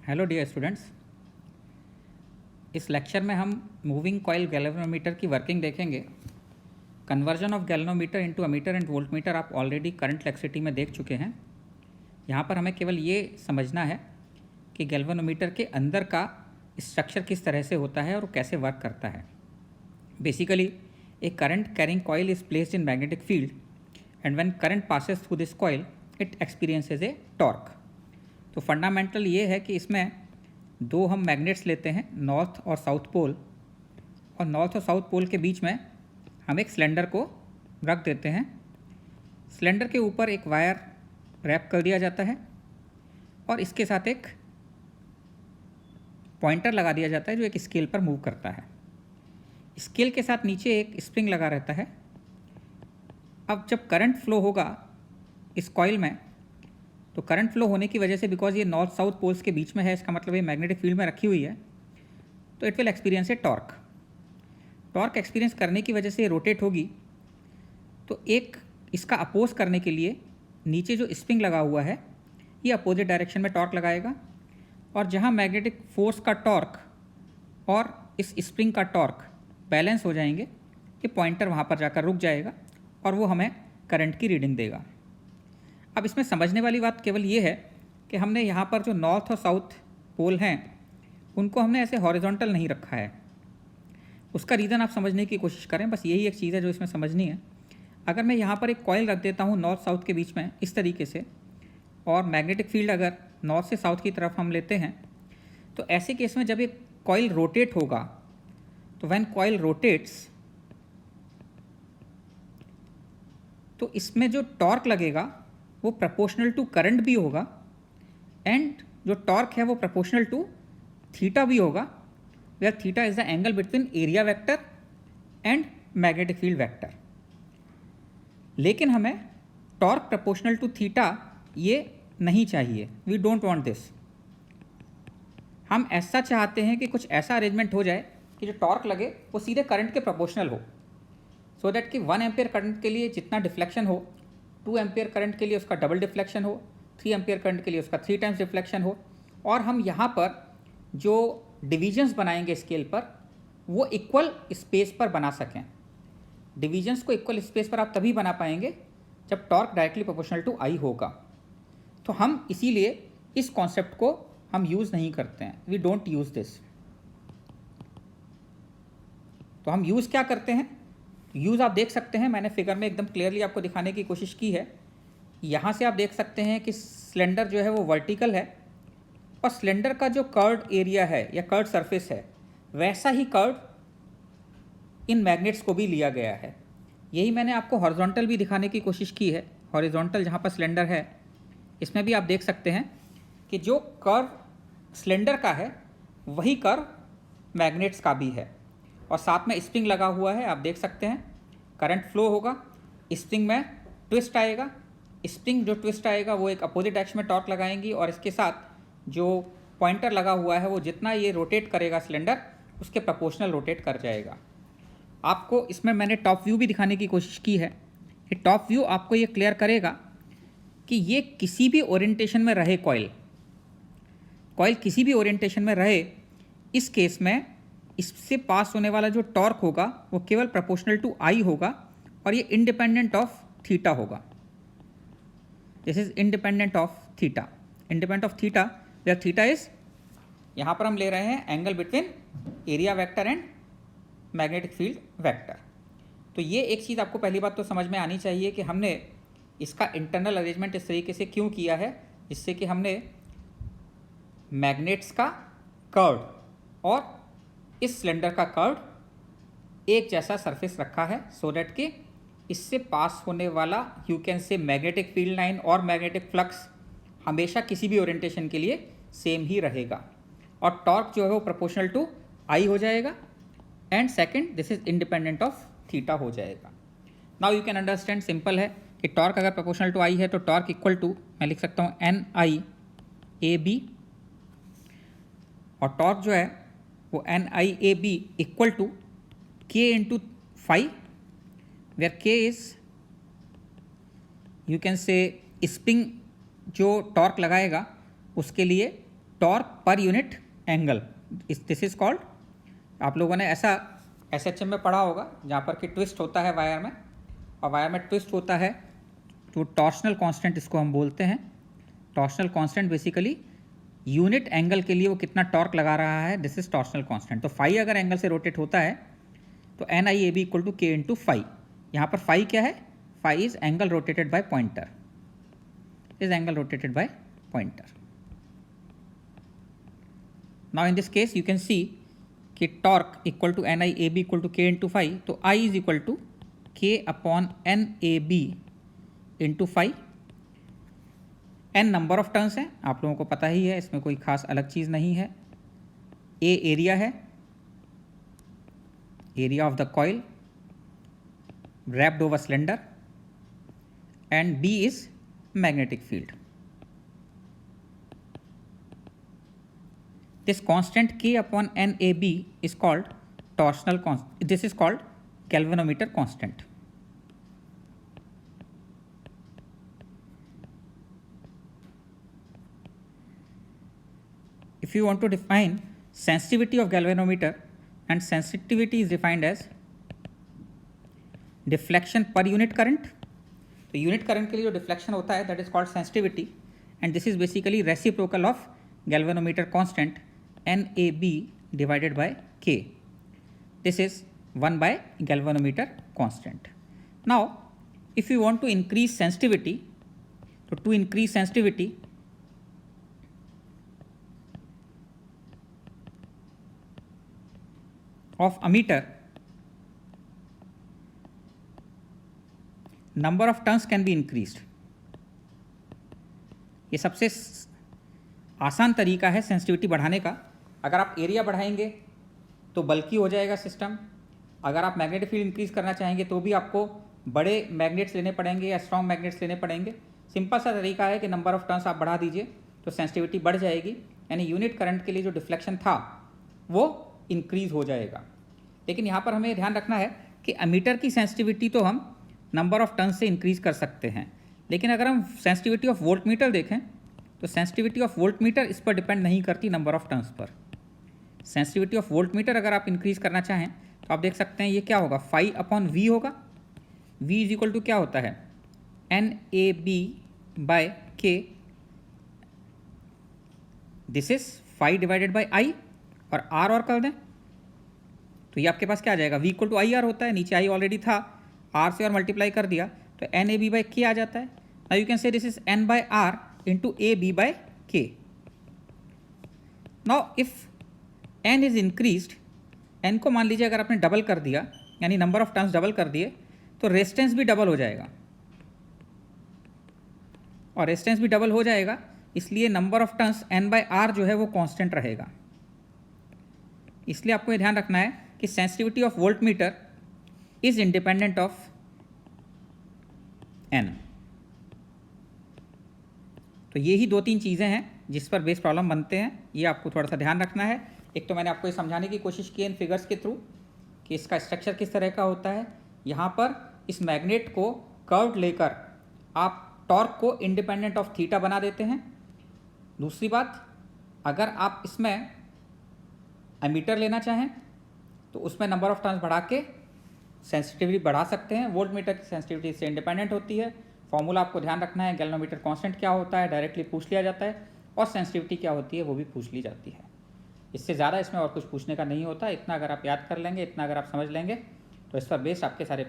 Hello dear students. इस lecture में हम मूविंग कॉइल गैल्वेनोमीटर की वर्किंग देखेंगे। Conversion of galvanometer into ammeter and voltmeter आप ऑलरेडी करंट इलेक्ट्रिसिटी में देख चुके हैं। यहाँ पर हमें केवल ये समझना है कि गैल्वेनोमीटर के अंदर का स्ट्रक्चर किस तरह से होता है और कैसे वर्क करता है। Basically A current carrying coil is placed in magnetic field and when current passes through this coil it experiences A torque. तो फंडामेंटल ये है कि इसमें दो हम मैग्नेट्स लेते हैं, नॉर्थ और साउथ पोल, और नॉर्थ और साउथ पोल के बीच में हम एक सिलेंडर को रख देते हैं। सिलेंडर के ऊपर एक वायर रैप कर दिया जाता है और इसके साथ एक पॉइंटर लगा दिया जाता है जो एक स्केल पर मूव करता है। स्केल के साथ नीचे एक स्प्रिंग लगा रहता है। अब जब करंट फ्लो होगा इस कॉइल में, तो करंट फ्लो होने की वजह से, बिकॉज ये नॉर्थ साउथ पोल्स के बीच में है, इसका मतलब ये मैग्नेटिक फील्ड में रखी हुई है, तो it will experience A torque. Torque experience करने की वजह से ये रोटेट होगी। तो एक इसका अपोज करने के लिए नीचे जो स्प्रिंग लगा हुआ है ये अपोजिट डायरेक्शन में टॉर्क लगाएगा, और जहाँ मैग्नेटिक फोर्स का टॉर्क और इस स्प्रिंग का टॉर्क बैलेंस हो जाएंगे, ये पॉइंटर वहाँ पर जाकर रुक जाएगा और वो हमें करंट की रीडिंग देगा। अब इसमें समझने वाली बात केवल ये है कि हमने यहाँ पर जो नॉर्थ और साउथ पोल हैं उनको हमने ऐसे हॉरिजॉन्टल नहीं रखा है। उसका रीज़न आप समझने की कोशिश करें, बस यही एक चीज़ है जो इसमें समझनी है। अगर मैं यहाँ पर एक कॉइल रख देता हूँ नॉर्थ साउथ के बीच में इस तरीके से, और मैग्नेटिक फील्ड अगर नॉर्थ से साउथ की तरफ हम लेते हैं, तो ऐसे केस में जब एक कॉइल रोटेट होगा, तो व्हेन कॉइल रोटेट्स, तो इसमें जो टॉर्क लगेगा वो प्रोपोर्शनल टू करंट भी होगा, एंड जो टॉर्क है वो प्रोपोर्शनल टू थीटा भी होगा, where theta is the angle between area vector and magnetic field vector. लेकिन हमें टॉर्क प्रोपोर्शनल टू थीटा ये नहीं चाहिए, वी डोंट वांट दिस। हम ऐसा चाहते हैं कि कुछ ऐसा अरेंजमेंट हो जाए कि जो टॉर्क लगे वो सीधे करंट के प्रोपोर्शनल हो, सो दैट कि 1 एम्पियर करंट के लिए जितना डिफ्लेक्शन हो, 2 एम्पियर करंट के लिए उसका डबल डिफ्लेक्शन हो, 3 एम्पियर करंट के लिए उसका 3 टाइम्स डिफ्लेक्शन हो। और हम यहाँ पर जो डिविजन्स बनाएंगे स्केल पर वो इक्वल स्पेस पर बना सकें। डिविजन्स को इक्वल स्पेस पर आप तभी बना पाएंगे जब टॉर्क डायरेक्टली प्रोपोर्शनल टू आई होगा। तो हम इसीलिए इस कॉन्सेप्ट को हम यूज़ नहीं करते हैं, वी डोंट यूज़ दिस। तो हम यूज़ क्या करते हैं? यूज़ आप देख सकते हैं, मैंने फिगर में एकदम क्लियरली आपको दिखाने की कोशिश की है। यहाँ से आप देख सकते हैं कि सिलेंडर जो है वो वर्टिकल है, और सिलेंडर का जो कर्व्ड एरिया है या कर्व्ड सरफेस है, वैसा ही कर्व इन मैग्नेट्स को भी लिया गया है। यही मैंने आपको हॉरिजॉन्टल भी दिखाने की कोशिश की है। हॉरिजॉन्टल जहाँ पर सिलेंडर है, इसमें भी आप देख सकते हैं कि जो कर्व सिलेंडर का है वही कर्व मैग्नेट्स का भी है, और साथ में स्प्रिंग लगा हुआ है। आप देख सकते हैं करंट फ्लो होगा, स्प्रिंग में ट्विस्ट आएगा, स्प्रिंग जो ट्विस्ट आएगा वो एक अपोजिट डायरेक्शन में टॉर्क लगाएंगी, और इसके साथ जो पॉइंटर लगा हुआ है वो जितना ये रोटेट करेगा सिलेंडर उसके प्रोपोर्शनल रोटेट कर जाएगा। आपको इसमें मैंने टॉप व्यू भी दिखाने की कोशिश की है। ये टॉप व्यू आपको ये क्लियर करेगा कि ये किसी भी ओरिएंटेशन में रहे, कॉइल किसी भी ओरिएंटेशन में रहे, इस केस में इससे पास होने वाला जो टॉर्क होगा वो केवल प्रोपोर्शनल टू आई होगा, और ये इंडिपेंडेंट ऑफ थीटा होगा। This is independent of theta. Independent of theta, where theta is, यहाँ पर हम ले रहे हैं angle between area vector and magnetic field vector. तो ये एक चीज़ आपको पहली बात तो समझ में आनी चाहिए कि हमने इसका इंटरनल अरेंजमेंट इस तरीके से क्यों किया है, जिससे कि हमने मैग्नेट्स का कर्व और इस सिलेंडर का कर्व एक जैसा सरफेस रखा है, सो दैट कि इससे पास होने वाला यू कैन से मैग्नेटिक फील्ड लाइन और मैग्नेटिक फ्लक्स हमेशा किसी भी ओरिएंटेशन के लिए सेम ही रहेगा, और टॉर्क जो है वो प्रोपोर्शनल टू आई हो जाएगा, and second this is independent of theta हो जाएगा। Now you can understand, simple है कि टॉर्क अगर प्रोपोर्शनल टू आई है तो टॉर्क इक्वल टू, मैं लिख सकता हूँ एन आई ए बी, और टॉर्क जो है वो N I A B equal to K into five, where K is you can say spring जो टॉर्क लगाएगा उसके लिए torque per unit angle, this is called, आप लोगों ने ऐसा एसएचएम में पढ़ा होगा जहाँ पर कि ट्विस्ट होता है वायर में, और वायर में ट्विस्ट होता है तो टॉर्शनल कांस्टेंट इसको हम बोलते हैं। Torsional constant basically unit angle के लिए वो कितना टॉर्क लगा रहा है, दिस इज टॉर्शनल कांस्टेंट। तो फाई अगर एंगल से रोटेट होता है तो N I A B equal to K into phi. यहाँ पर फाई क्या है, phi is angle rotated by pointer, is angle rotated by pointer. Now in this case you can see कि torque equal to N I A B equal to K into phi, तो I is equal to K upon N A B into phi. N number of turns हैं, आप लोगों को पता ही है, इसमें कोई खास अलग चीज़ नहीं है। ए एरिया है, area of the coil wrapped over cylinder, and B is magnetic field. This constant K upon NAB is called torsional constant. This is called galvanometer constant. If you want to define sensitivity of galvanometer, and sensitivity is defined as deflection पर unit current, तो unit current के लिए जो deflection होता है that is called sensitivity, and this is basically reciprocal of galvanometer constant N A B divided by K, this is 1 by galvanometer constant. Now if you want to increase sensitivity, तो to increase sensitivity of ammeter, number of turns can be increased. ये सबसे आसान तरीका है sensitivity बढ़ाने का। अगर आप एरिया बढ़ाएंगे तो बल्कि हो जाएगा सिस्टम, अगर आप मैग्नेटिक फील्ड इंक्रीज करना चाहेंगे तो भी आपको बड़े मैग्नेट्स लेने पड़ेंगे या स्ट्रॉन्ग मैग्नेट्स लेने पड़ेंगे। सिंपल सा तरीका है कि नंबर ऑफ टर्न्स आप बढ़ा दीजिए तो सेंसिटिविटी बढ़ जाएगी, यानी यूनिट करंट के लिए जो डिफ्लेक्शन था वो इंक्रीज हो जाएगा। लेकिन यहाँ पर हमें ध्यान रखना है कि अमीटर की सेंसिटिविटी तो हम नंबर ऑफ टर्न्स से इंक्रीज कर सकते हैं, लेकिन अगर हम सेंसिटिविटी ऑफ वोल्ट मीटर देखें तो सेंसिटिविटी ऑफ वोल्ट मीटर इस पर डिपेंड नहीं करती number of turns per. Sensitivity of volt meter अगर आप इंक्रीज करना चाहें तो आप देख सकते हैं ये क्या होगा, फाई अपॉन वी होगा। वी इज इक्वल टू क्या होता है, N A B by K, this is phi divided by I, और आर और कर दें तो ये आपके पास क्या आ जाएगा, V equal to I R होता है, नीचे आई ऑलरेडी था, आर से और मल्टीप्लाई कर दिया तो एन ए बी बाई के आ जाता है। Now you can say this is N by R into A B by K. Now if N is increased, N को मान लीजिए अगर आपने डबल कर दिया, यानी नंबर ऑफ टर्न्स डबल कर दिए, तो रेजिस्टेंस भी डबल हो जाएगा, और रेजिस्टेंस भी डबल हो जाएगा, इसलिए number of turns N by R जो है वो कांस्टेंट रहेगा। इसलिए आपको ये ध्यान रखना है कि sensitivity of volt meter is independent of n। तो ये ही 2-3 चीज़ें हैं जिस पर बेस प्रॉब्लम बनते हैं, ये आपको थोड़ा सा ध्यान रखना है। एक तो मैंने आपको ये समझाने की कोशिश की इन फिगर्स के थ्रू कि इसका स्ट्रक्चर किस तरह का होता है। यहाँ पर इस मैग्नेट को कर्व लेकर आप टॉर्क को इंडिपेंडेंट ऑफ थीटा बना देते हैं। दूसरी बात, अगर आप इसमें एमीटर लेना चाहें तो उसमें नंबर ऑफ टर्न्स बढ़ा के सेंसिटिविटी बढ़ा सकते हैं। वोल्ट मीटर की सेंसिटिविटी से इंडिपेंडेंट होती है। फॉर्मूला आपको ध्यान रखना है, गैल्वेनोमीटर कांस्टेंट क्या होता है डायरेक्टली पूछ लिया जाता है, और सेंसिटिविटी क्या होती है वो भी पूछ ली जाती है। इससे ज़्यादा इसमें और कुछ पूछने का नहीं होता। इतना अगर आप याद कर लेंगे, इतना अगर आप समझ लेंगे तो इस पर बेस आपके सारे